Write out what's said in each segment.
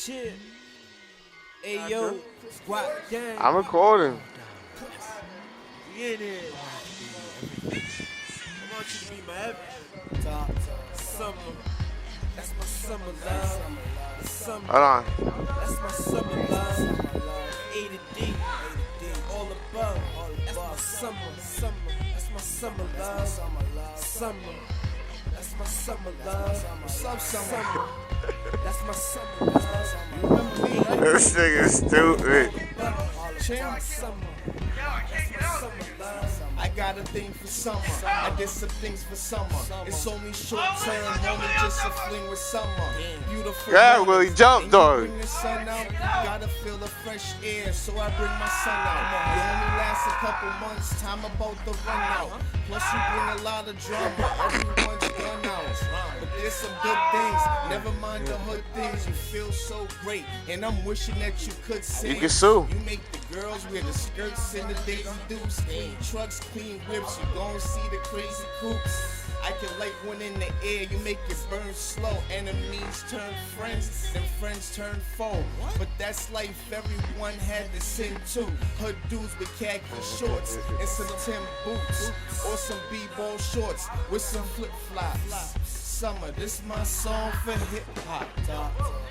Chill. Hey yo, squat gang. I'm recording. We in here. I want you to be my everything. Summer. That's my summer love. Summer. Hold on. That's my summer love. A to D. All above. That's my summer. That's my summer love. Summer. That's my summer love. What's up, summer? That's my summer love. You remember me, right? This nigga is stupid. Ching, summer. I got a thing for summer. I did some things for summer. It's only short term, only just a fling with summer. Beautiful. Yeah, Willie, jump, dog. Bring the sun out, gotta feel the fresh air, so I bring my son out. It only lasts a couple months, time about to run out. Plus you bring a lot of drama, everyone's run out. But there's some good things, never mind the hood things. You feel so great, and I'm wishing that you could sing. You can sue. You make the girls wear the skirts and the daisy dukes. Clean trucks, clean whips, you gon' see the crazy coops. I can light one in the air, you make it burn slow. Enemies turn friends, then friends turn foe. But that's life, everyone had to sin too. Hood dudes with khaki shorts and some Tim boots, or some b-ball shorts with some flip-flops. Summer, this my song for hip-hop.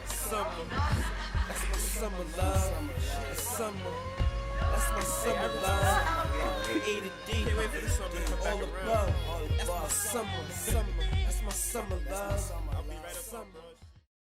Summer, that's my summer love. Summer, that's my summer love. A to D, all above. That's my summer. That's my summer love. Summer.